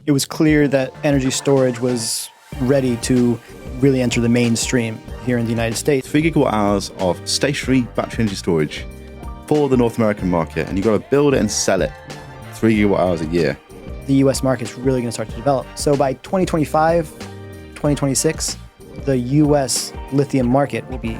it was clear that energy storage was ready to really enter the mainstream here in the United States. 3 gigawatt hours of stationary battery energy storage for the North American market, and you've got to build it and sell it 3 gigawatt hours a year. The US market's really going to start to develop. So by 2025, 2026, the US lithium market will be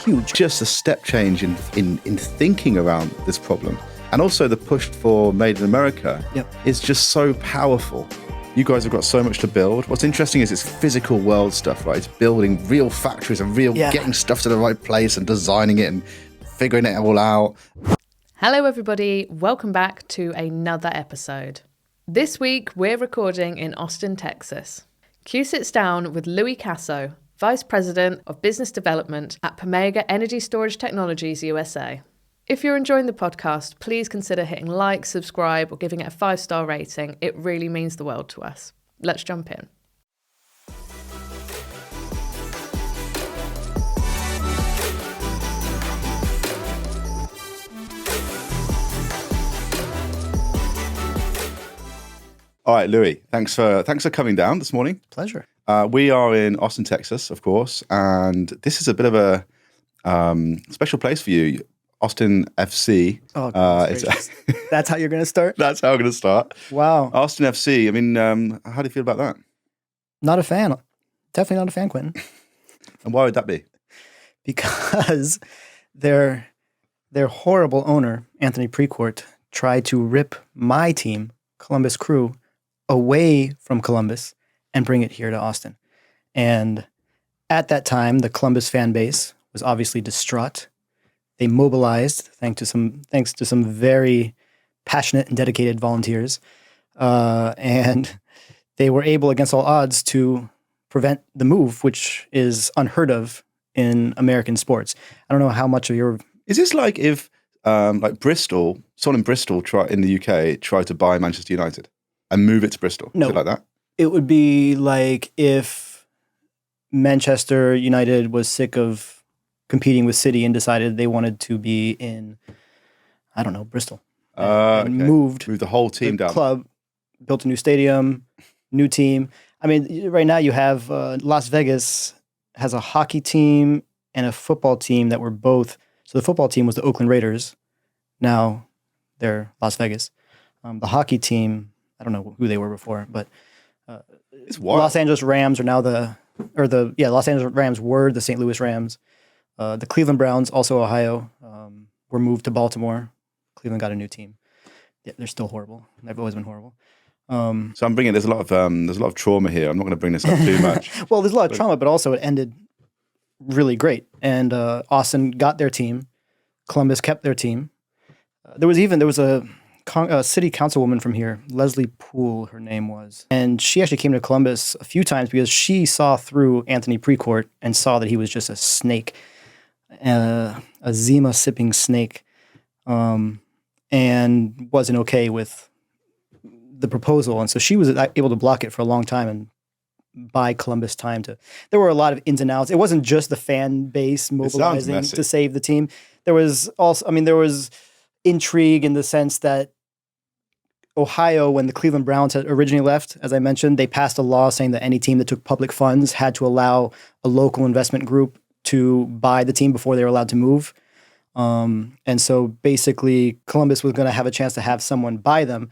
huge. Just a step change in thinking around this problem. And also the push for Made in America is just so powerful. You guys have got so much to build. What's interesting is it's physical world stuff, right? It's building real factories and getting stuff to the right place and designing it and figuring it all out. Hello everybody, welcome back to another episode. This week we're recording in Austin, Texas. Q sits down with Louis Caso, Vice President of Business Development at Pomega Energy Storage Technologies USA. If you're enjoying the podcast, please consider hitting like, subscribe, or giving it a 5-star rating. It really means the world to us. Let's jump in. All right, Louis, thanks for coming down this morning. Pleasure. We are in Austin, Texas, of course, and this is a bit of a special place for you. Austin FC. Oh, that's how you're going to start? That's how I'm going to start. Wow. Austin FC. I mean, how do you feel about that? Not a fan. Definitely not a fan, Quentin. And why would that be? Because their horrible owner, Anthony Precourt, tried to rip my team, Columbus Crew, away from Columbus and bring it here to Austin. And at that time, the Columbus fan base was obviously distraught. They mobilized thanks to some very passionate and dedicated volunteers. And they were able, against all odds, to prevent the move, which is unheard of in American sports. I don't know how much of your... Is this like if like Bristol, someone in Bristol in the UK tried to buy Manchester United and move it to Bristol? No. Is it like that? It would be like if Manchester United was sick of competing with City and decided they wanted to be in, I don't know, Bristol. And moved the whole team down. Club, built a new stadium, new team. I mean, right now you have Las Vegas has a hockey team and a football team that were both. So the football team was the Oakland Raiders. Now they're Las Vegas. The hockey team, I don't know who they were before, but it's wild. Los Angeles Rams are now Los Angeles Rams were the St. Louis Rams. The Cleveland Browns, also Ohio, were moved to Baltimore. Cleveland got a new team. Yeah, they're still horrible. They've always been horrible. So I'm bringing there's a lot of trauma here. I'm not going to bring this up too much. Well, there's a lot of trauma, but also it ended really great. And Austin got their team. Columbus kept their team. There was a city councilwoman from here, Leslie Poole, her name was. And she actually came to Columbus a few times because she saw through Anthony Precourt and saw that he was just a snake, a Zima-sipping snake, and wasn't okay with the proposal. And so she was able to block it for a long time and buy Columbus time to... There were a lot of ins and outs. It wasn't just the fan base mobilizing to save the team. There was also, there was intrigue in the sense that Ohio, when the Cleveland Browns had originally left, as I mentioned, they passed a law saying that any team that took public funds had to allow a local investment group to buy the team before they were allowed to move. And so basically Columbus was going to have a chance to have someone buy them.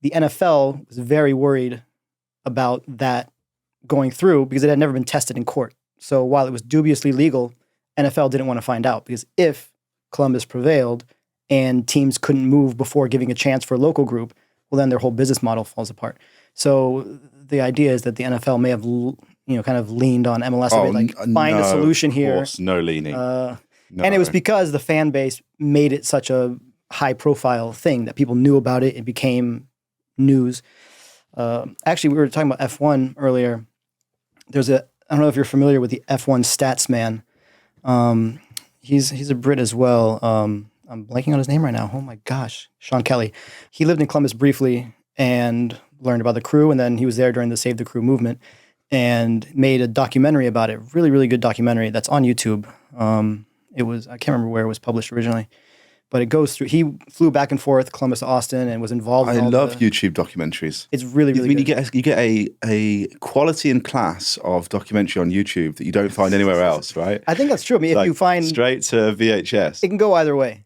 The NFL was very worried about that going through because it had never been tested in court. So while it was dubiously legal, NFL didn't want to find out because if Columbus prevailed and teams couldn't move before giving a chance for a local group, well, then their whole business model falls apart. So the idea is that the NFL may have, kind of leaned on MLS to find a solution here. Of course, no leaning. No. And it was because the fan base made it such a high-profile thing that people knew about it. It became news. Actually, we were talking about F1 earlier. I don't know if you're familiar with the F1 stats man. He's a Brit as well. I'm blanking on his name right now. Oh my gosh, Sean Kelly. He lived in Columbus briefly and learned about the crew, and then he was there during the Save the Crew movement and made a documentary about it. Really, really good documentary that's on YouTube. I can't remember where it was published originally, but it goes through. He flew back and forth Columbus to Austin and was involved. I love YouTube documentaries. It's really, really good. You get a quality and class of documentary on YouTube that you don't find anywhere else, right? I think that's true. I mean, if you find straight to VHS, it can go either way.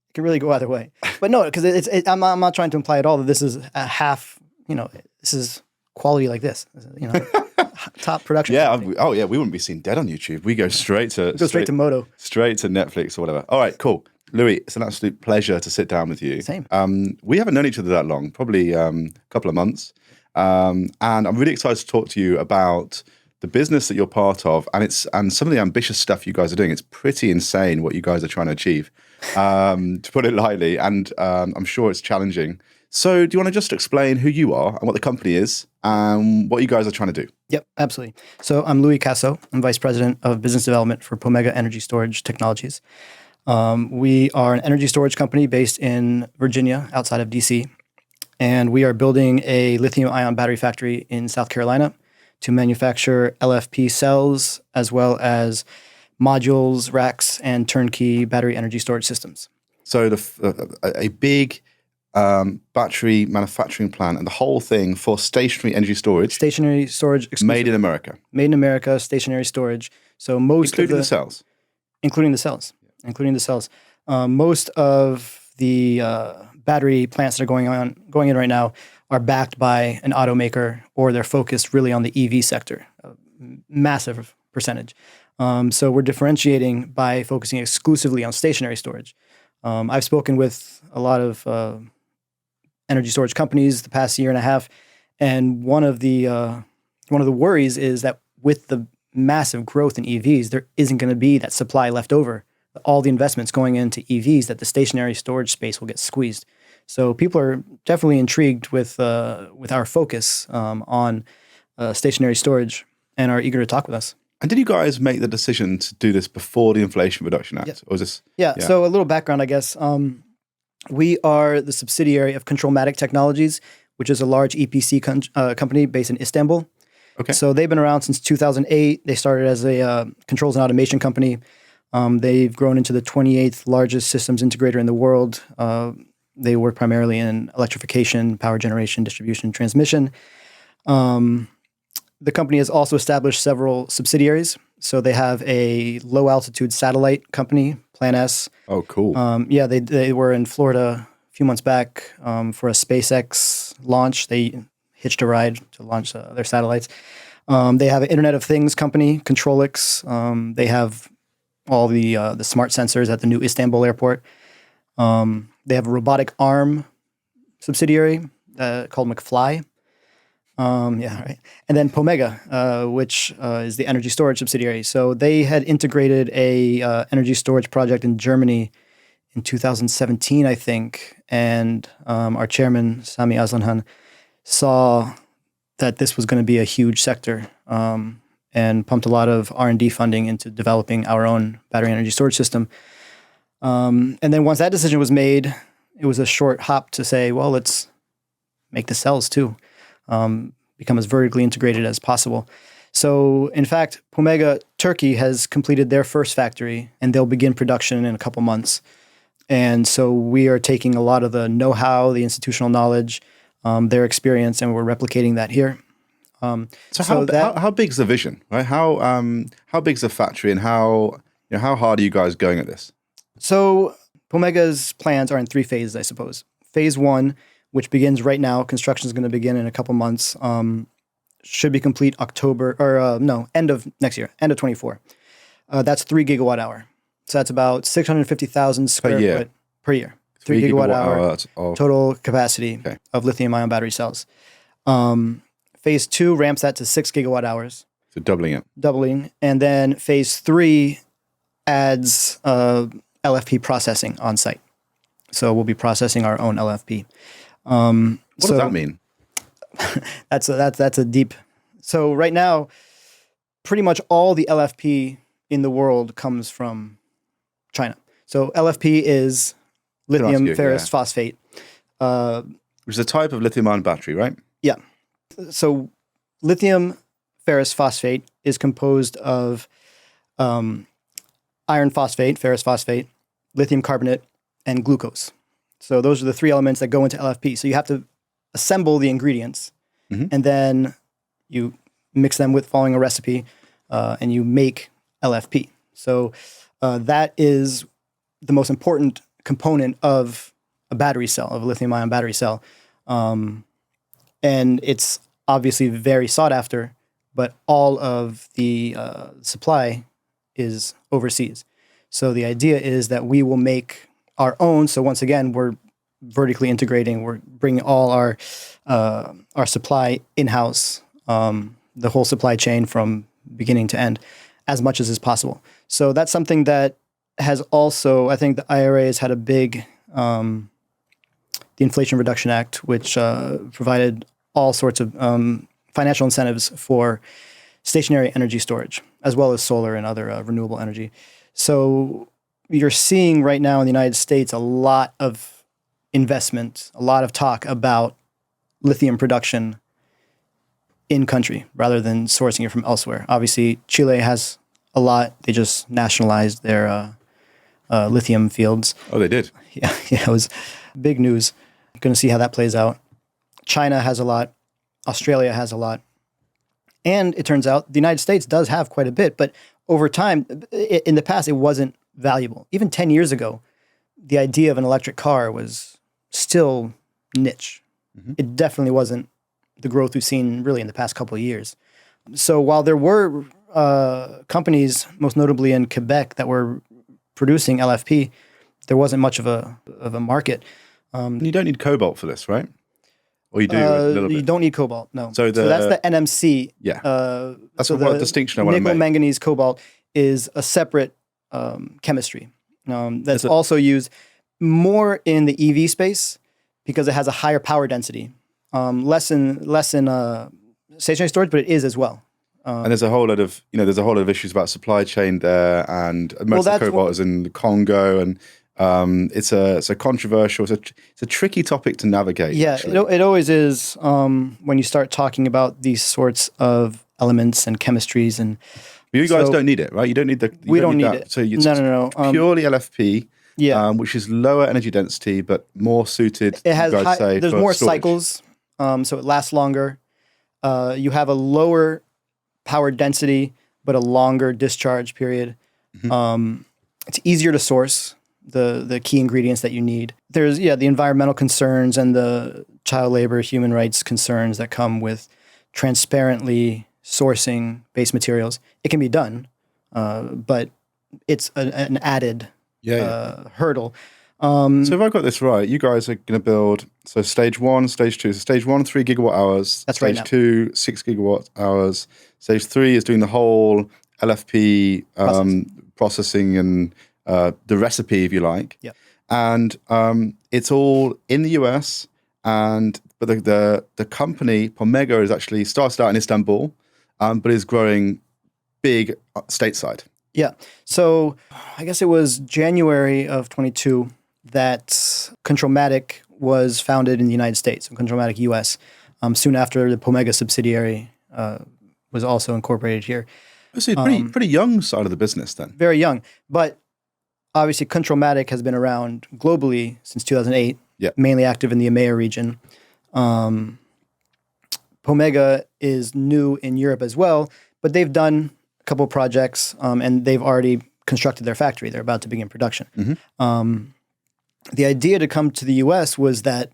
It can really go either way. But no, because I'm not trying to imply at all that this is a half. This is quality like this. Top production. Yeah. We wouldn't be seen dead on YouTube. We go straight to Modo, straight to Netflix or whatever. All right, cool. Louis, it's an absolute pleasure to sit down with you. Same. We haven't known each other that long, probably a couple of months, and I'm really excited to talk to you about the business that you're part of, and some of the ambitious stuff you guys are doing. It's pretty insane what you guys are trying to achieve, to put it lightly, and I'm sure it's challenging. So do you want to just explain who you are and what the company is and what you guys are trying to do? Yep, absolutely. So I'm Louis Caso. I'm Vice President of Business Development for Pomega Energy Storage Technologies. We are an energy storage company based in Virginia, outside of DC. And we are building a lithium-ion battery factory in South Carolina to manufacture LFP cells, as well as modules, racks, and turnkey battery energy storage systems. So a big battery manufacturing plant and the whole thing for stationary energy storage. Stationary storage exclusive. Made in America. Made in America, stationary storage. So including the cells. Including the cells. Most of the battery plants that are going in right now are backed by an automaker, or they're focused really on the EV sector, a massive percentage. So we're differentiating by focusing exclusively on stationary storage. I've spoken with a lot of energy storage companies the past year and a half, and one of the worries is that with the massive growth in EVs, there isn't going to be that supply left over. All the investments going into EVs, that the stationary storage space will get squeezed. So people are definitely intrigued with our focus on stationary storage and are eager to talk with us. And did you guys make the decision to do this before the Inflation Reduction Act? Yeah. Or was this? Yeah. So a little background, I guess. We are the subsidiary of Controlmatic Technologies, which is a large EPC company based in Istanbul. Okay. So they've been around since 2008. They started as a controls and automation company. They've grown into the 28th largest systems integrator in the world. They work primarily in electrification, power generation, distribution, transmission. The company has also established several subsidiaries. So they have a low-altitude satellite company, Plan S. Oh, cool. They were in Florida a few months back for a SpaceX launch. They hitched a ride to launch their satellites. They have an Internet of Things company, Controlix. They have all the smart sensors at the new Istanbul airport. They have a robotic arm subsidiary called McFly. Right. And then Pomega, which is the energy storage subsidiary. So they had integrated a energy storage project in Germany in 2017, I think. And our chairman, Sami Aslanhan, saw that this was going to be a huge sector and pumped a lot of R&D funding into developing our own battery energy storage system. And then once that decision was made, it was a short hop to say, well, let's make the cells too. Become as vertically integrated as possible. So, in fact, Pomega Turkey has completed their first factory, and they'll begin production in a couple months. And so we are taking a lot of the know-how, the institutional knowledge, their experience, and we're replicating that here. How big is the vision, right? How big is the factory, and how hard are you guys going at this? So Pomega's plans are in 3 phases, I suppose. Phase 1, which begins right now. Construction is going to begin in a couple months. Should be complete end of next year, end of 24. That's 3 gigawatt hour. So that's about 650,000 square foot per year. 3 gigawatt hour total capacity of lithium-ion battery cells. Phase 2 ramps that to 6 gigawatt hours. So doubling it. Doubling. And then phase 3 adds LFP processing on site. So we'll be processing our own LFP. What does that mean? That's a deep. So right now, pretty much all the LFP in the world comes from China. So LFP is lithium ferrous phosphate, which is a type of lithium-ion battery, right? Yeah. So lithium ferrous phosphate is composed of iron phosphate, ferrous phosphate, lithium carbonate, and glucose. So those are the three elements that go into LFP. So you have to assemble the ingredients, and then you mix them with following a recipe, and you make LFP. So that is the most important component of a battery cell, of a lithium-ion battery cell. And it's obviously very sought after, but all of the supply is overseas. So the idea is that we will make our own. So once again, we're vertically integrating. We're bringing all our supply in-house, the whole supply chain from beginning to end, as much as is possible. So that's something that has also, I think the IRA has had a big, the Inflation Reduction Act, which provided all sorts of financial incentives for stationary energy storage, as well as solar and other renewable energy. So you're seeing right now in the United States a lot of investment, a lot of talk about lithium production in country rather than sourcing it from elsewhere. Obviously, Chile has a lot. They just nationalized their lithium fields. Oh, they did? Yeah, it was big news. Going to see how that plays out. China has a lot. Australia has a lot. And it turns out the United States does have quite a bit, but over time, in the past, it wasn't valuable. Even 10 years ago, the idea of an electric car was still niche. It definitely wasn't the growth we've seen really in the past couple of years. So while there were companies, most notably in Quebec, that were producing LFP, there wasn't much of a market. You don't need cobalt for this, right? Or you do a little bit? You don't need cobalt, no. So that's the NMC. Yeah. That's so the distinction I want to nickel, make. manganese, cobalt is a separate chemistry that's also used more in the EV space because it has a higher power density. Less in stationary storage, but it is as well. And there's a whole lot of issues about supply chain there, and most of the cobalt is in the Congo, and it's a controversial, it's a tricky topic to navigate. Yeah, it always is when you start talking about these sorts of elements and chemistries, and but you guys don't need it, right? You don't need the. We don't need it. So it's no. Purely LFP. Yeah, which is lower energy density, but more suited. It has there's more storage. cycles, so it lasts longer. You have a lower power density, but a longer discharge period. It's easier to source the key ingredients that you need. There's the environmental concerns and the child labor, human rights concerns that come with transparently sourcing base materials. It can be done, but it's an added hurdle. So if I got this right, you guys are going to build stage 1, stage 2. So stage 1, 3 gigawatt hours. That's stage right. Stage 2, 6 gigawatt hours. Stage 3 is doing the whole LFP processing and the recipe, if you like. Yeah. And it's all in the US. But the company Pomega is actually started out in Istanbul, but is growing big stateside. Yeah. So I guess it was January of 22 that Controlmatic was founded in the United States, Controlmatic US, soon after the Pomega subsidiary was also incorporated here. So pretty young side of the business then. Very young. But obviously Controlmatic has been around globally since 2008, mainly active in the EMEA region. Pomega is new in Europe as well, but they've done couple of projects, and they've already constructed their factory. They're about to begin production. The idea to come to the U.S. was that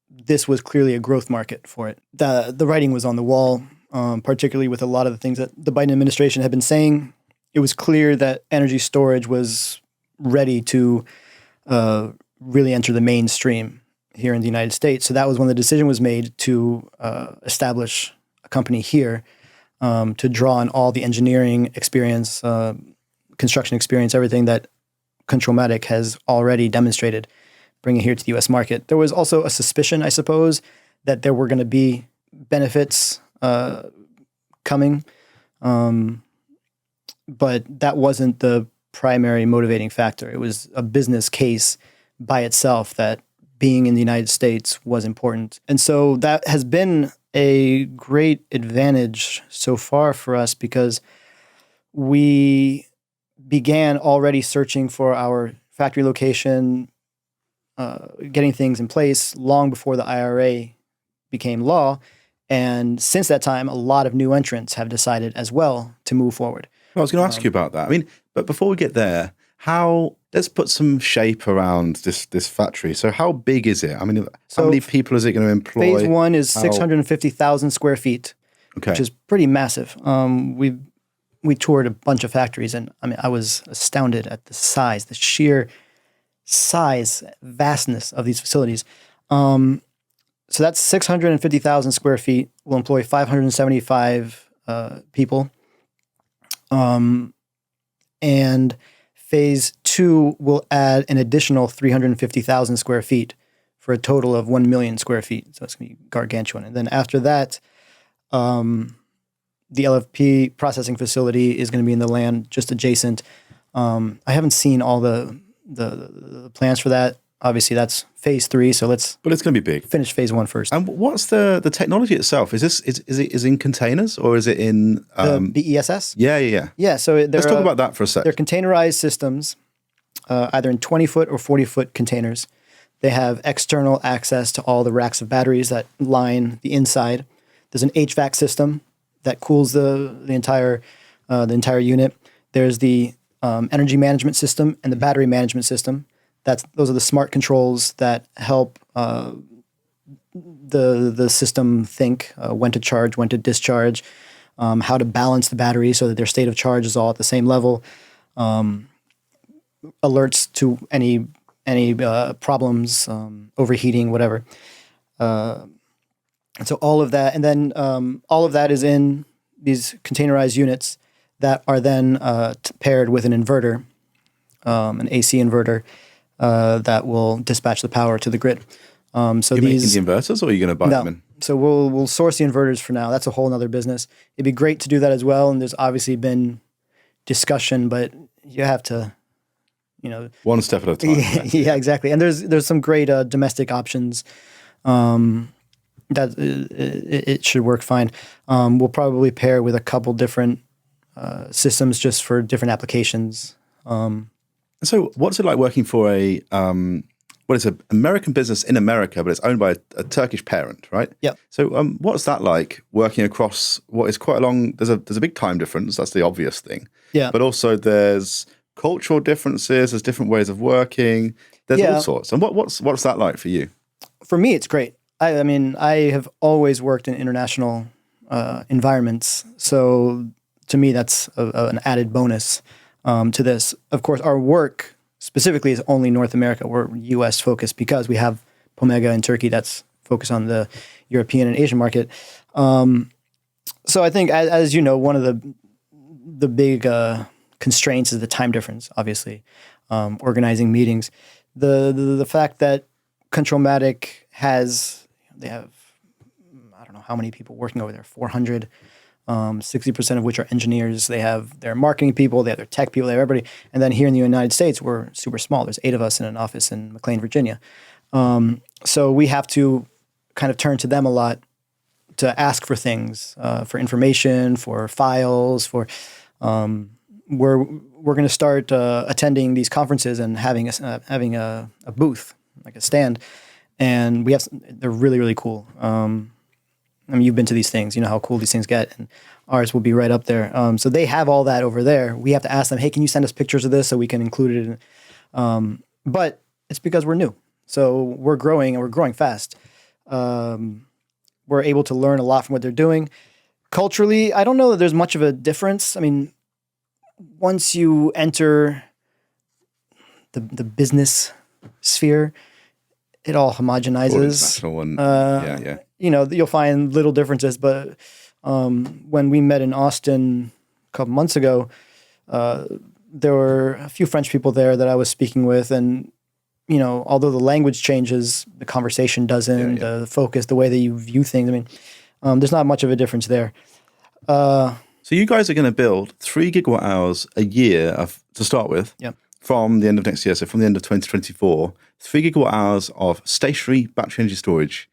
this was clearly a growth market for it. The writing was on the wall, particularly with a lot of the things that the Biden administration had been saying. It was clear that energy storage was ready to really enter the mainstream here in the United States. So that was when the decision was made to establish a company here, to draw on all the engineering experience, construction experience, everything that Controlmatic has already demonstrated, bring it here to the U.S. market. There was also a suspicion, I suppose, that there were going to be benefits coming, but that wasn't the primary motivating factor. It was a business case by itself that being in the United States was important. And so that has been a great advantage so far for us because we began already searching for our factory location getting things in place long before the IRA became law. And since that time, a lot of new entrants have decided as well to move forward. Well, I was going to ask you about that. I mean, but before we get there, let's put some shape around this factory. So how big is it? I mean, how many people is it going to employ? Phase 1 is 650,000 square feet, which is pretty massive. We toured a bunch of factories, and I mean, I was astounded at the size, the sheer size, vastness of these facilities. So that's 650,000 square feet. We'll employ 575 people. And phase 2 will add an additional 350,000 square feet for a total of 1 million square feet. So it's going to be gargantuan. And then after that, the LFP processing facility is going to be in the land just adjacent. I haven't seen all the plans for that. Obviously, that's phase 3. So but it's going to be big. Finish phase 1 first. And what's the technology itself? Is it in containers or is it in the BESS? Yeah. Yeah. So let's talk about that for a sec. They're containerized systems, either in 20-foot or 40-foot containers. They have external access to all the racks of batteries that line the inside. There's an HVAC system that cools the entire unit. There's the energy management system and the battery management system. Those are the smart controls that help the system think when to charge, when to discharge, how to balance the battery so that their state of charge is all at the same level. Alerts to any problems, overheating, whatever. And so all of that, and then all of that is in these containerized units that are then paired with an inverter, an AC inverter. That will dispatch the power to the grid. So you're making the inverters, or are you going to buy them in? So we'll source the inverters for now. That's a whole other business. It'd be great to do that as well. And there's obviously been discussion, but you have to, one step at a time. Yeah, exactly. And there's some great domestic options that it should work fine. We'll probably pair with a couple different systems just for different applications. So what's it like working for an American business in America, but it's owned by a Turkish parent, right? Yeah. So what's that like working across what is quite a long, there's a big time difference, that's the obvious thing. Yeah. But also there's cultural differences, there's different ways of working, there's all sorts. And what's that like for you? For me, it's great. I mean, I have always worked in international environments. So to me, that's an added bonus. To this. Of course, our work specifically is only North America. We're U.S. focused because we have Pomega in Turkey that's focused on the European and Asian market. So I think, as you know, one of the big constraints is the time difference, obviously, organizing meetings. The fact that Controlmatic they have, I don't know how many people working over there, 400 60% of which are engineers. They have their marketing people, they have their tech people, they have everybody. And then here in the United States, we're super small. There's 8 of us in an office in McLean, Virginia. So we have to kind of turn to them a lot to ask for things, for information, for files, we're going to start attending these conferences and having a booth, like a stand. And they're really, really cool. I mean, you've been to these things, you know how cool these things get, and ours will be right up there. So they have all that over there. We have to ask them, hey, can you send us pictures of this so we can include it? But it's because we're new. So we're growing, and we're growing fast. We're able to learn a lot from what they're doing. Culturally, I don't know that there's much of a difference. I mean, once you enter the business sphere, it all homogenizes. You'll find little differences, but when we met in Austin a couple months ago, there were a few French people there that I was speaking with, and although the language changes, the conversation doesn't. The focus, the way that you view things. I mean, there's not much of a difference there. So you guys are going to build 3 gigawatt hours a year to start with. Yeah. From the end of next year, so from the end of 2024, 3 gigawatt hours of stationary battery energy storage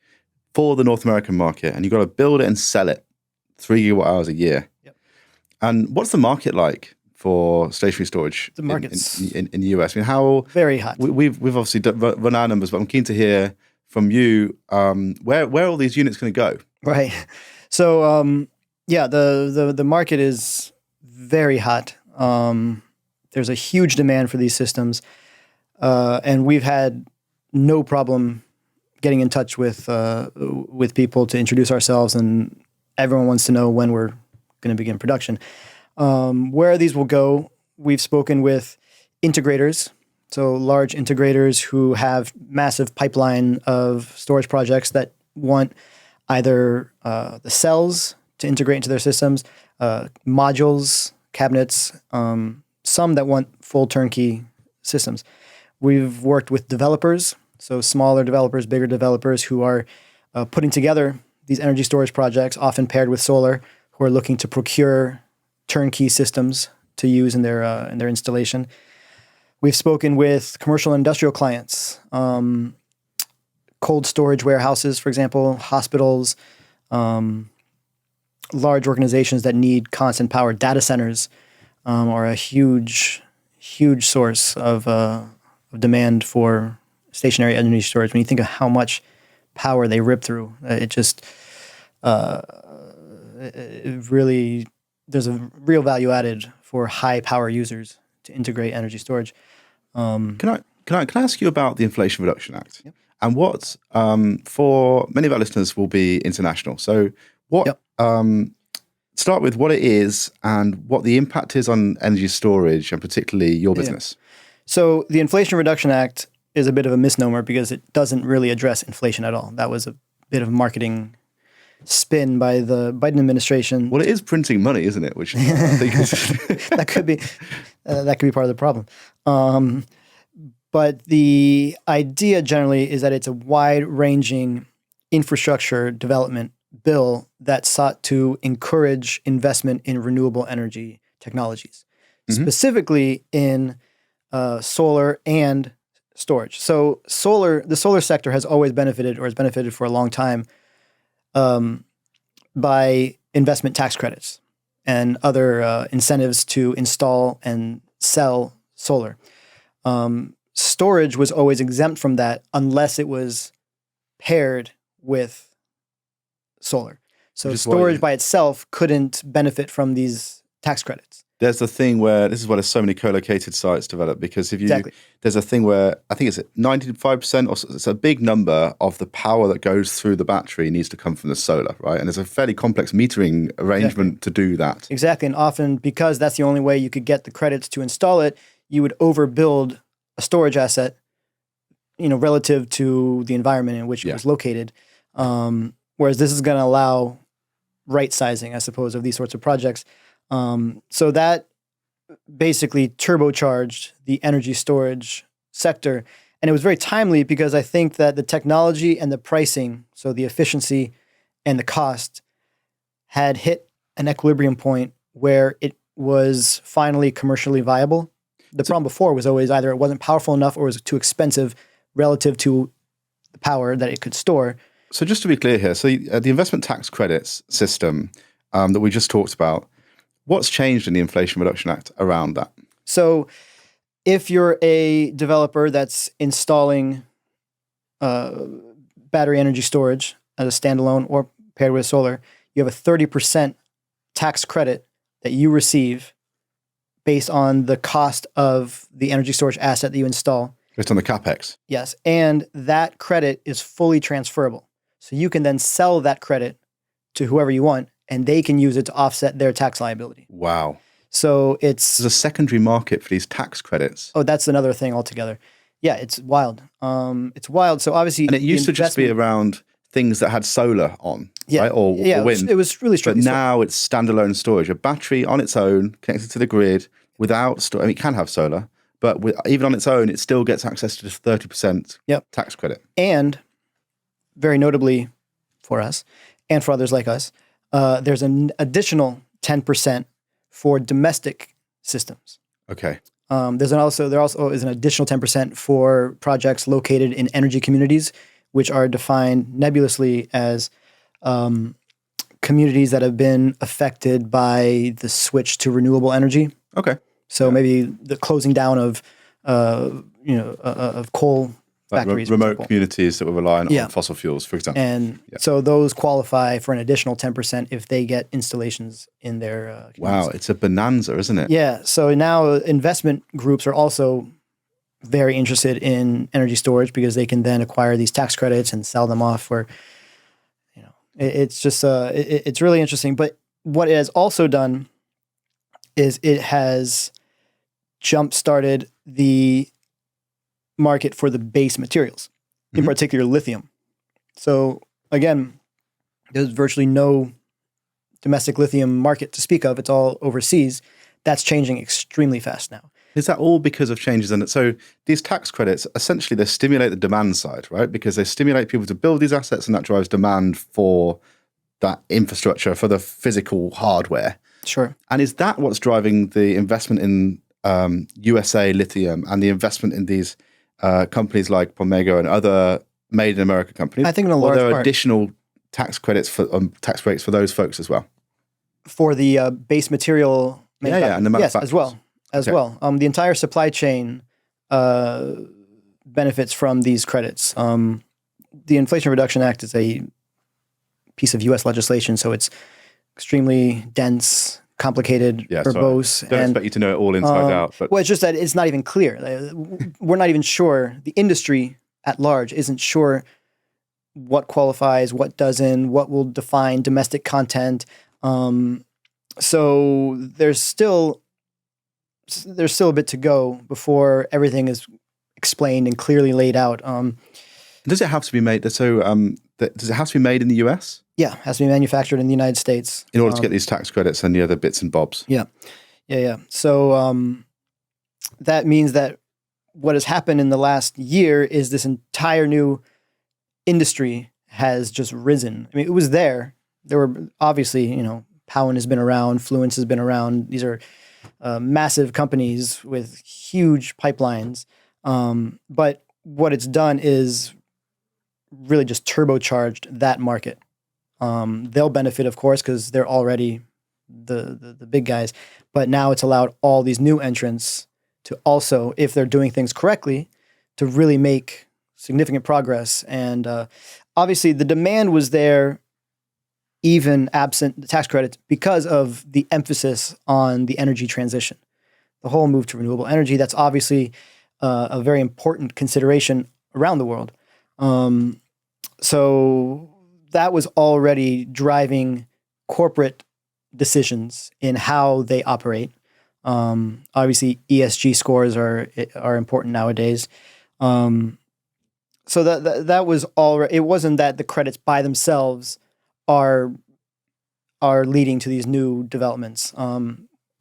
for the North American market, and you've got to build it and sell it 3 gigawatt hours a year. Yep. And what's the market like for stationary storage The market's in the US? I mean, how very hot. We've obviously run our numbers, but I'm keen to hear from you where are all these units going to go? Right. So the market is very hot. There's a huge demand for these systems, and we've had no problem getting in touch with people to introduce ourselves, and everyone wants to know when we're going to begin production. Where these will go, we've spoken with integrators, so large integrators who have massive pipeline of storage projects that want either the cells to integrate into their systems, modules, cabinets, some that want full turnkey systems. We've worked with developers, so smaller developers, bigger developers who are putting together these energy storage projects, often paired with solar, who are looking to procure turnkey systems to use in their installation. We've spoken with commercial and industrial clients, cold storage warehouses, for example, hospitals, large organizations that need constant power. Data centers are a huge source of demand for stationary energy storage. When you think of how much power they rip through, it just it really, there's a real value added for high power users to integrate energy storage. Can I ask you about the Inflation Reduction Act? Yep. And what for many of our listeners will be international. So what? Yep. Start with what it is and what the impact is on energy storage and particularly your business. Yeah. So the Inflation Reduction Act is a bit of a misnomer because it doesn't really address inflation at all. That was a bit of marketing spin by the Biden administration. Well, it is printing money, isn't it? Which I think is that could be part of the problem. But the idea generally is that it's a wide-ranging infrastructure development bill that sought to encourage investment in renewable energy technologies, specifically in solar and storage. So the solar sector has always benefited, or has benefited for a long time, by investment tax credits and other incentives to install and sell solar. Storage was always exempt from that unless it was paired with solar. So storage by itself couldn't benefit from these tax credits. There's the thing where this is why there's so many co-located sites developed, because if you there's a thing where I think it's 95% or it's a big number of the power that goes through the battery needs to come from the solar, right? And there's a fairly complex metering arrangement to do that. Exactly. And often because that's the only way you could get the credits to install it, you would overbuild a storage asset, relative to the environment in which it was located. Whereas this is going to allow right sizing, I suppose, of these sorts of projects. So that basically turbocharged the energy storage sector. And it was very timely because I think that the technology and the pricing, so the efficiency and the cost, had hit an equilibrium point where it was finally commercially viable. The problem before was always either it wasn't powerful enough or it was too expensive relative to the power that it could store. So just to be clear here, so the investment tax credits system that we just talked about, what's changed in the Inflation Reduction Act around that? So if you're a developer that's installing battery energy storage as a standalone or paired with solar, you have a 30% tax credit that you receive based on the cost of the energy storage asset that you install. Based on the CapEx? Yes. And that credit is fully transferable. So you can then sell that credit to whoever you want, and they can use it to offset their tax liability. Wow. So there's a secondary market for these tax credits. Oh, that's another thing altogether. Yeah, it's wild. It's wild. So obviously, and it used to just be around things that had solar on, right? Or wind. It was really strictly. But now it's standalone storage. A battery on its own, connected to the grid, without storage. I mean, it can have solar, but even on its own, it still gets access to this 30% tax credit. And very notably for us and for others like us, there's an additional 10% for domestic systems. Okay. There also is an additional 10% for projects located in energy communities, which are defined nebulously as communities that have been affected by the switch to renewable energy. Okay. So maybe the closing down of of coal factories, remote communities that were relying on fossil fuels, for example. And so those qualify for an additional 10% if they get installations in their communities. Wow, it's a bonanza, isn't it? Yeah. So now investment groups are also very interested in energy storage because they can then acquire these tax credits and sell them off for, it's just, it's really interesting. But what it has also done is it has jump-started the market for the base materials, in particular lithium. So again, there's virtually no domestic lithium market to speak of. It's all overseas. That's changing extremely fast now. Is that all because of changes in it? So these tax credits, essentially, they stimulate the demand side, right? Because they stimulate people to build these assets, and that drives demand for that infrastructure, for the physical hardware. Sure. And is that what's driving the investment in USA lithium and the investment in these companies like Pomega and other made in America companies? I think in a large part. Are there part. additional tax credits for tax breaks for those folks as well? For the base material and the manufacturers. Yes, as well. The entire supply chain benefits from these credits. The Inflation Reduction Act is a piece of U.S. legislation, so it's extremely dense, complicated, verbose. Don't expect you to know it all inside out. But well, it's just that it's not even clear. We're not even sure. The industry at large isn't sure what qualifies, what doesn't, what will define domestic content. So there's still a bit to go before everything is explained and clearly laid out. Does it have to be made? So does it have to be made in the US? Yeah, it has to be manufactured in the United States in order to get these tax credits and the other bits and bobs. Yeah. So that means that what has happened in the last year is this entire new industry has just risen. I mean, it was there. There were obviously, Powin has been around, Fluence has been around. These are massive companies with huge pipelines. But what it's done is really just turbocharged that market. They'll benefit, of course, because they're already the big guys. But now it's allowed all these new entrants to also, if they're doing things correctly, to really make significant progress. And obviously the demand was there even absent the tax credits because of the emphasis on the energy transition. The whole move to renewable energy, that's obviously a very important consideration around the world. So that was already driving corporate decisions in how they operate. Obviously, ESG scores are important nowadays. So that was already. It wasn't that the credits by themselves are leading to these new developments.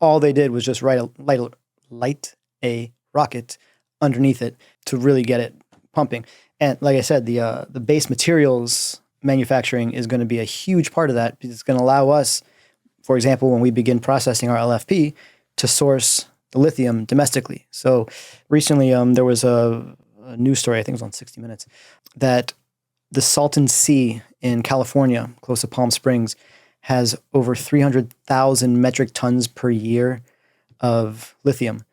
All they did was just light a rocket underneath it to really get it pumping. And like I said, the base materials manufacturing is going to be a huge part of that because it's going to allow us, for example, when we begin processing our LFP, to source the lithium domestically. So recently there was a news story, I think it was on 60 Minutes, that the Salton Sea in California, close to Palm Springs, has over 300,000 metric tons per year of lithium.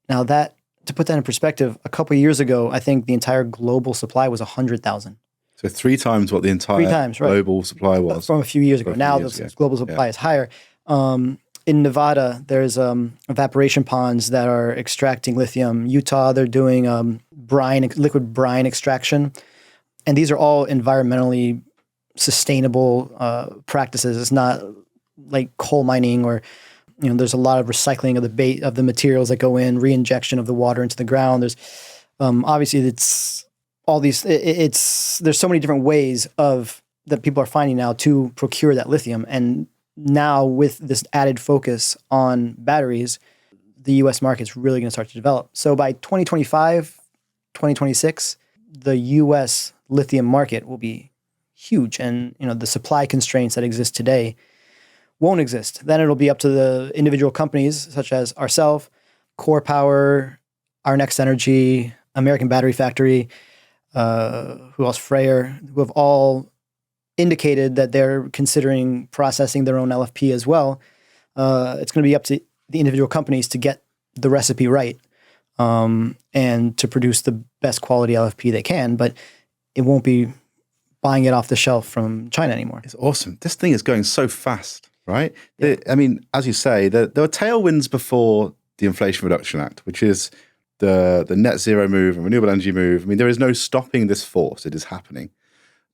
Now that, to put that in perspective, a couple of years ago, I think the entire global supply was 100,000. So 3 times what the entire global supply was. From a few years ago. Now the global supply is higher. In Nevada, there's evaporation ponds that are extracting lithium. Utah, they're doing liquid brine extraction. And these are all environmentally sustainable practices. It's not like coal mining or, there's a lot of recycling of the materials that go in, reinjection of the water into the ground. There's obviously it's all these. There's so many different ways that people are finding now to procure that lithium. And now with this added focus on batteries, the U.S. market is really going to start to develop. So by 2025, 2026, the U.S. lithium market will be huge. And, the supply constraints that exist today won't exist. Then it'll be up to the individual companies such as ourselves, Core Power, Our Next Energy, American Battery Factory, who else? Freyr, who have all indicated that they're considering processing their own LFP as well. It's going to be up to the individual companies to get the recipe right, and to produce the best quality LFP they can, but it won't be buying it off the shelf from China anymore. It's awesome. This thing is going so fast, right? Yeah. I mean, as you say, there were tailwinds before the Inflation Reduction Act, which is the net zero move and renewable energy move. I mean, there is no stopping this force. It is happening.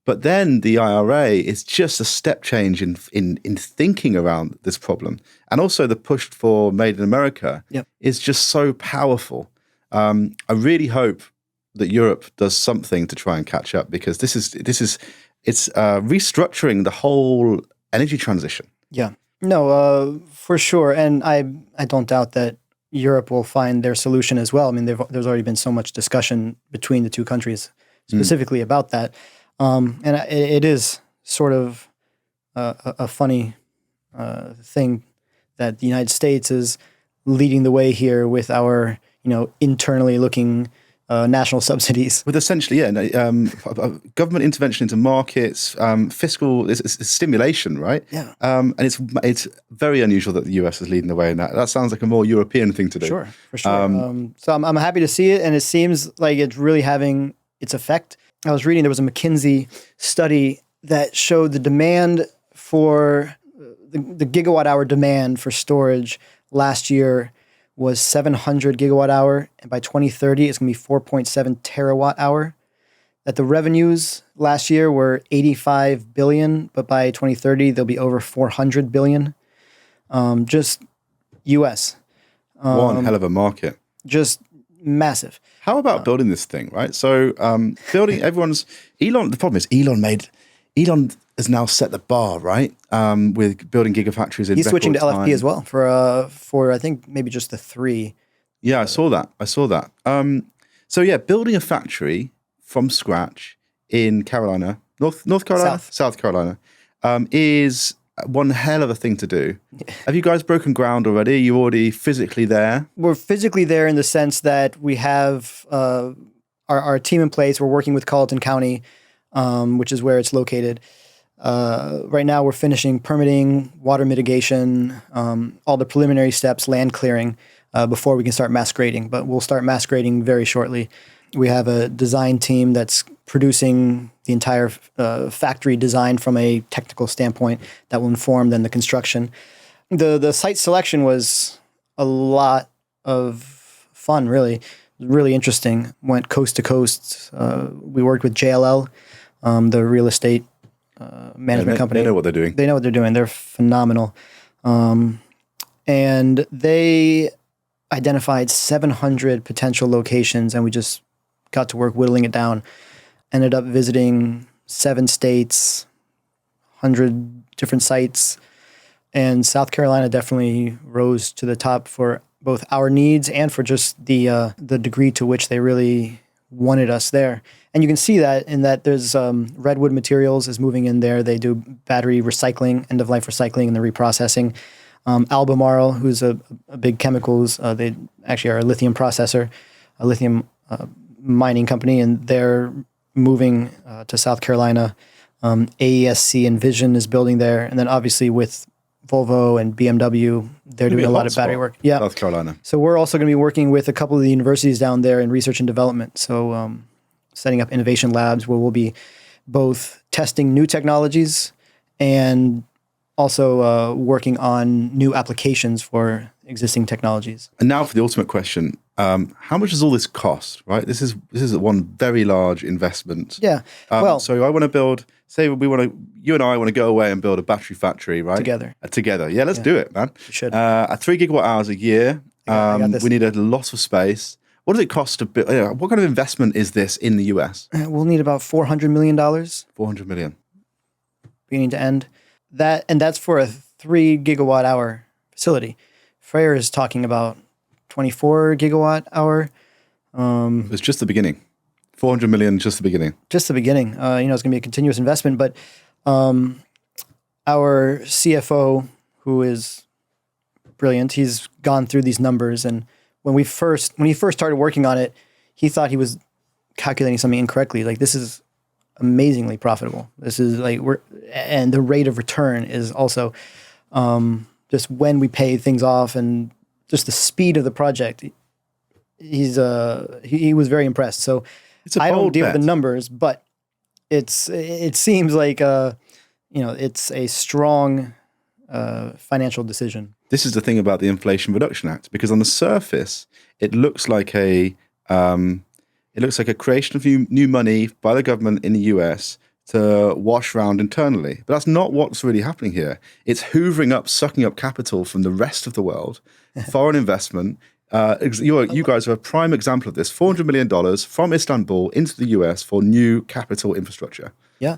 But then the IRA is just a step change in thinking around this problem. And also the push for Made in America is just so powerful. I really hope that Europe does something to try and catch up, because it's restructuring the whole energy transition. Yeah, no, for sure. And I don't doubt that Europe will find their solution as well. I mean, there's already been so much discussion between the two countries specifically about that. And it is sort of a funny thing that the United States is leading the way here with our, internally looking national subsidies. With essentially, government intervention into markets, fiscal it's stimulation, right? Yeah. And it's very unusual that the US is leading the way in that. That sounds like a more European thing to do. Sure, for sure. So I'm happy to see it, and it seems like it's really having its effect. I was reading there was a McKinsey study that showed the demand for the gigawatt hour demand for storage last year was 700 gigawatt hour, and by 2030 it's going to be 4.7 terawatt hour. That the revenues last year were 85 billion, but by 2030 they'll be over 400 billion. Just US. One hell of a market. Just massive. How about building this thing, right? So building Elon, the problem is Elon has now set the bar, right? With building gigafactories in He's switching to LFP time. as well for I think maybe just the 3. Yeah, I saw that. So yeah, building a factory from scratch in Carolina, North Carolina, South Carolina, is one hell of a thing to do. Have you guys broken ground already? Are you already physically there? We're physically there in the sense that we have our team in place. We're working with Colleton County, which is where it's located. Right now we're finishing permitting, water mitigation, all the preliminary steps, land clearing, before we can start mass grading. But we'll start mass grading very shortly. We have a design team that's producing the entire factory design from a technical standpoint that will inform then the construction. The site selection was a lot of fun, really. Really interesting. Went coast to coast. We worked with JLL, the real estate management company. They know what they're doing. They know what they're doing. They're phenomenal. And they identified 700 potential locations, and we just got to work whittling it down. Ended up visiting 7 states, 100 different sites, and South Carolina definitely rose to the top for both our needs and for just the degree to which they really wanted us there. And you can see that in that there's Redwood Materials is moving in there. They do battery recycling, end-of-life recycling, and the reprocessing. Albemarle, who's a big chemicals, they actually are a lithium processor, a lithium mining company, and they're moving to South Carolina. AESC and Vision is building there. And then obviously with Volvo and BMW, they're doing a lot of battery work. Yeah, South Carolina. So we're also going to be working with a couple of the universities down there in research and development. So setting up innovation labs where we'll be both testing new technologies and also working on new applications for existing technologies. And now for the ultimate question. How much does all this cost, right? This is one very large investment. Yeah. So I want to build, say you and I want to go away and build a battery factory, right? Together. Yeah, let's do it, man. We should. At 3 gigawatt hours a year, we need a lot of space. What does it cost to build? What kind of investment is this in the US? We'll need about $400 million. 400 million. Beginning to end. That's for a 3 gigawatt hour facility. Freyr is talking about 24 gigawatt hour. It's just the beginning. 400 million, just the beginning. Just the beginning. It's going to be a continuous investment, but our CFO, who is brilliant, he's gone through these numbers, and when he first started working on it, he thought he was calculating something incorrectly. Like, this is amazingly profitable. This is and the rate of return is also just when we pay things off and just the speed of the project, he was very impressed. So I don't deal with the numbers, but it seems like it's a strong financial decision. This is the thing about the Inflation Reduction Act, because on the surface it looks like a creation of new money by the government in the US to wash around internally. But that's not what's really happening here. It's hoovering up, sucking up capital from the rest of the world, foreign investment. You guys are a prime example of this. $400 million from Istanbul into the US for new capital infrastructure. Yeah.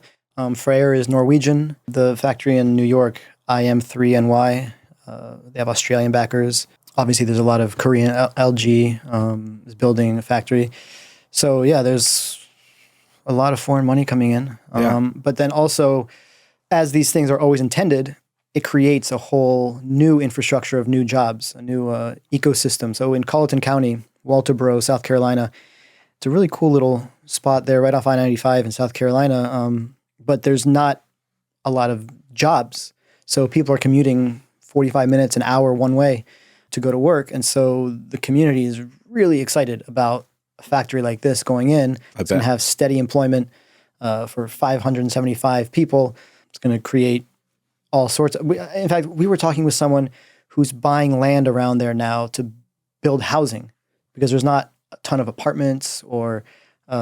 Freyr is Norwegian. The factory in New York, IM3NY, they have Australian backers. Obviously, there's a lot of Korean. LG is building a factory. So, yeah, there's a lot of foreign money coming in. But then also, as these things are always intended, it creates a whole new infrastructure of new jobs, a new ecosystem. So in Colleton County, Walterboro, South Carolina, it's a really cool little spot there right off I-95 in South Carolina. But there's not a lot of jobs. So people are commuting 45 minutes, an hour one way to go to work. And so the community is really excited about a factory like this going in. It's going to have steady employment for 575 people. It's going to create all sorts of... In fact, we were talking with someone who's buying land around there now to build housing because there's not a ton of apartments or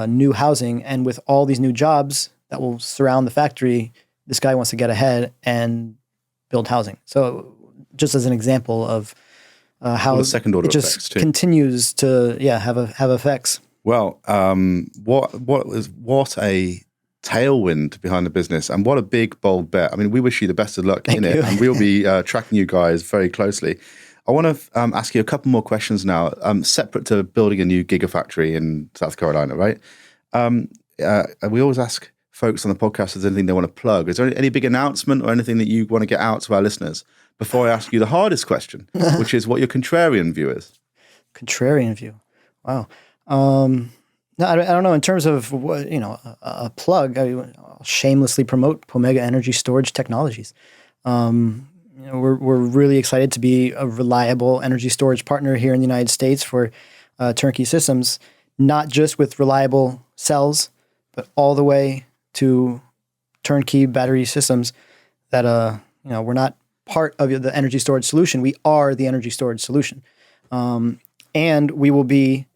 new housing. And with all these new jobs that will surround the factory, this guy wants to get ahead and build housing. So just as an example of how second order it just continues to have effects. Well, what a tailwind behind the business, and what a big bold bet. I mean, we wish you the best of luck in it, and we'll be tracking you guys very closely. I want to ask you a couple more questions now, separate to building a new gigafactory in South Carolina, right? We always ask folks on the podcast if there's anything they want to plug. Is there any big announcement or anything that you want to get out to our listeners before I ask you the hardest question, which is what your contrarian view is? Contrarian view. Wow. No, I don't know. In terms of what, a plug, I'll shamelessly promote Pomega Energy Storage Technologies. We're really excited to be a reliable energy storage partner here in the United States for turnkey systems, not just with reliable cells, but all the way to turnkey battery systems that we're not part of the energy storage solution. We are the energy storage solution, and we will be.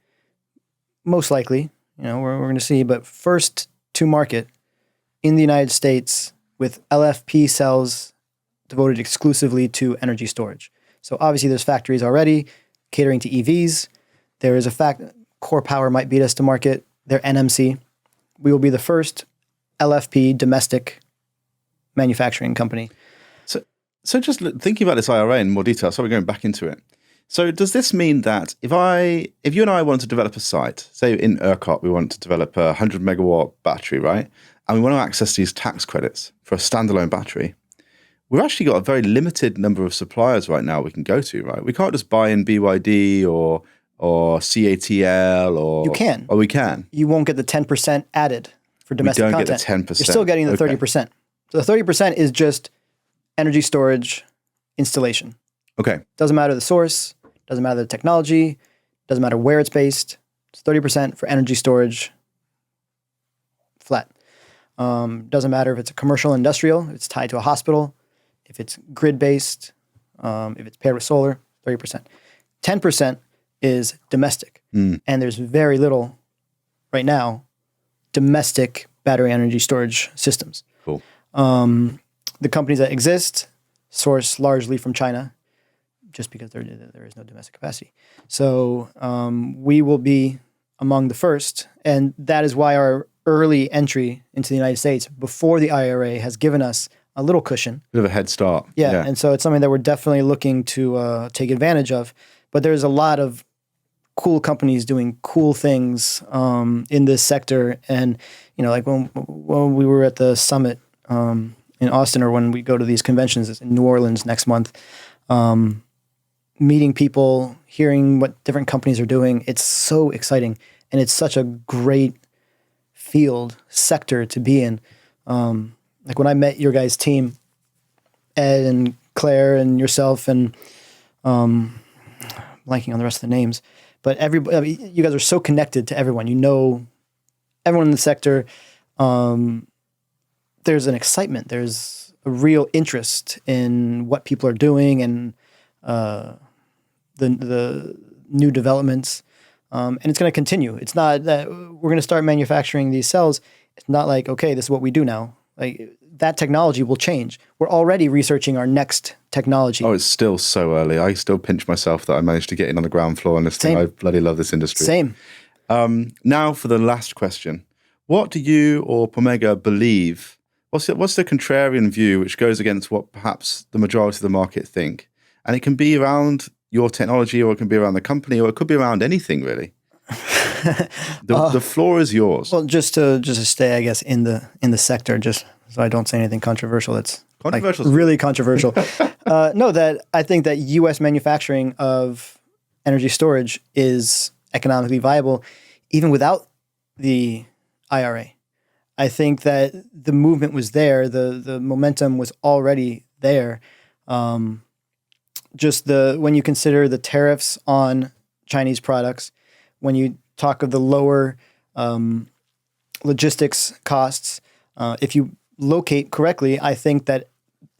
Most likely, we're going to see, but first to market in the United States with LFP cells devoted exclusively to energy storage. So obviously there's factories already catering to EVs. There is a fact Core Power might beat us to market. They're NMC. We will be the first LFP domestic manufacturing company. So just thinking about this IRA in more detail, so we're going back into it. So does this mean that if you and I want to develop a site, say in ERCOT, we want to develop a 100 megawatt battery, right? And we want to access these tax credits for a standalone battery. We've actually got a very limited number of suppliers right now we can go to, right? We can't just buy in BYD or CATL or... You can. Or we can. You won't get the 10% added for domestic content. We don't get the 10%. You're still getting the 30%. So the 30% is just energy storage installation. Okay. Doesn't matter the source. Doesn't matter the technology, doesn't matter where it's based. It's 30% for energy storage, flat. Doesn't matter if it's a commercial, industrial, if it's tied to a hospital, if it's grid-based, if it's paired with solar, 30%. 10% is domestic. And there's very little, right now, domestic battery energy storage systems. Cool. The companies that exist source largely from China, just because there is no domestic capacity. So we will be among the first, and that is why our early entry into the United States before the IRA has given us a little cushion. Bit of a head start. Yeah, and so it's something that we're definitely looking to take advantage of. But there's a lot of cool companies doing cool things in this sector. And, like when we were at the summit in Austin, or when we go to these conventions in New Orleans next month, meeting people, hearing what different companies are doing, it's so exciting. And it's such a great sector to be in. Like when I met your guys' team, Ed and Claire and yourself and blanking on the rest of the names, but everybody, I mean, you guys are so connected to everyone. You know, everyone in the sector. There's an excitement. There's a real interest in what people are doing and the new developments. And it's going to continue. It's not that we're going to start manufacturing these cells. It's not like, okay, this is what we do now. Like that technology will change. We're already researching our next technology. Oh, it's still so early. I still pinch myself that I managed to get in on the ground floor on this thing. I bloody love this industry. Same. Now for the last question. What do you or Pomega believe? What's the contrarian view which goes against what perhaps the majority of the market think? And it can be around your technology, or it can be around the company, or it could be around anything really. The floor is yours. Well, just to stay, I guess, in the sector, just so I don't say anything controversial. That's controversial, like, really controversial. No, that I think that U.S. manufacturing of energy storage is economically viable, even without the IRA. I think that the movement was there, the momentum was already there. Just when you consider the tariffs on Chinese products, when you talk of the lower logistics costs, if you locate correctly, I think that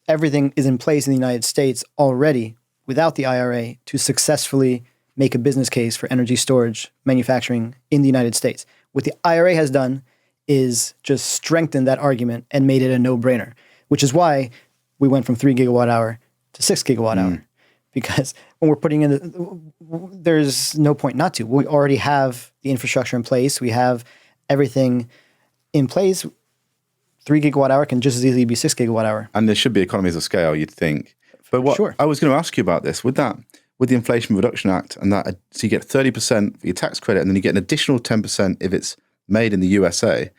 everything is in place in the United States already without the IRA to successfully make a business case for energy storage manufacturing in the United States. What the IRA has done is just strengthened that argument and made it a no-brainer, which is why we went from 3 gigawatt hour to 6 gigawatt hour. Because when we're putting in there's no point not to. We already have the infrastructure in place. We have everything in place. 3 gigawatt hour can just as easily be 6 gigawatt hour. And there should be economies of scale, you'd think. But what I was going to ask you about this, with the Inflation Reduction Act, and that, so you get 30% for your tax credit, and then you get an additional 10% if it's made in the USA.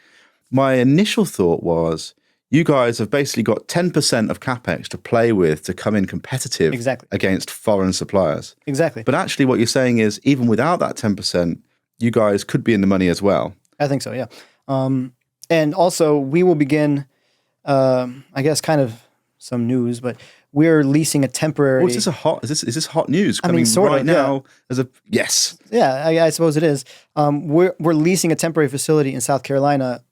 My initial thought was, you guys have basically got 10% of capex to play with to come in competitive against foreign suppliers. Exactly. But actually what you're saying is, even without that 10%, you guys could be in the money as well. I think so, yeah. And also we will begin, I guess kind of some news, but we're leasing a temporary... Oh, is this hot news coming now? As a yes. Yeah, I suppose it is. We're leasing a temporary facility in South Carolina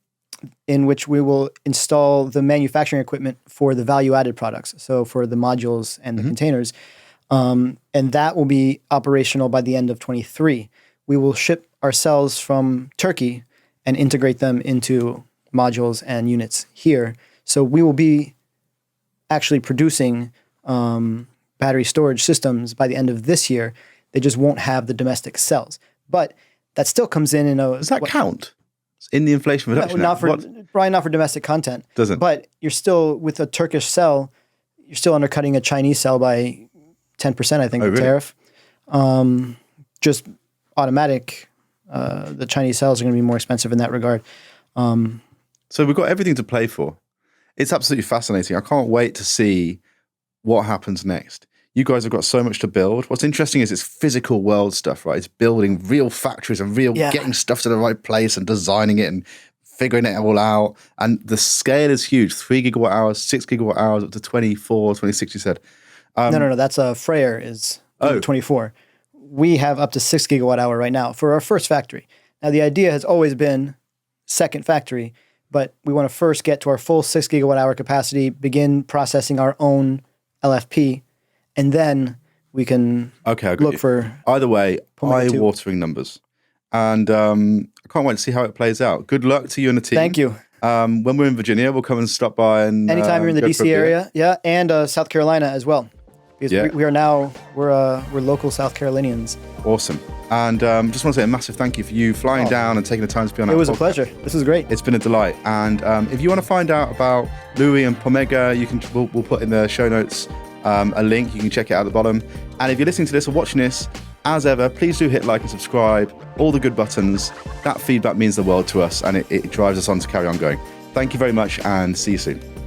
in which we will install the manufacturing equipment for the value-added products, so for the modules and the containers. And that will be operational by the end of 23. We will ship our cells from Turkey and integrate them into modules and units here. So we will be actually producing battery storage systems by the end of this year. They just won't have the domestic cells. But that still comes in a... Does that count? In the Inflation Reduction Act? Probably not for domestic content. Doesn't. But you're still, with a Turkish cell, you're still undercutting a Chinese cell by 10%, I think, the tariff. Just automatic, the Chinese cells are going to be more expensive in that regard. So we've got everything to play for. It's absolutely fascinating. I can't wait to see what happens next. You guys have got so much to build. What's interesting is it's physical world stuff, right? It's building real factories and getting stuff to the right place and designing it and figuring it all out. And the scale is huge. 3 gigawatt hours, 6 gigawatt hours, up to 24, 26, you said. No. That's Freyr is 24. We have up to 6 gigawatt hour right now for our first factory. Now, the idea has always been second factory, but we want to first get to our full 6 gigawatt hour capacity, begin processing our own LFP, and then we can look for... Either way, eye-watering numbers. And I can't wait to see how it plays out. Good luck to you and the team. Thank you. When we're in Virginia, we'll come and stop by. And anytime you're in the DC area, and South Carolina as well. Because we're local South Carolinians. Awesome. And just want to say a massive thank you for you flying down and taking the time to be on our podcast. It was a pleasure. This was great. It's been a delight. And if you want to find out about Louis and Pomega, we'll put in the show notes a link. You can check it out at the bottom. And if you're listening to this or watching this, as ever, please do hit like and subscribe. All the good buttons. That feedback means the world to us, and it drives us on to carry on going. Thank you very much, and see you soon.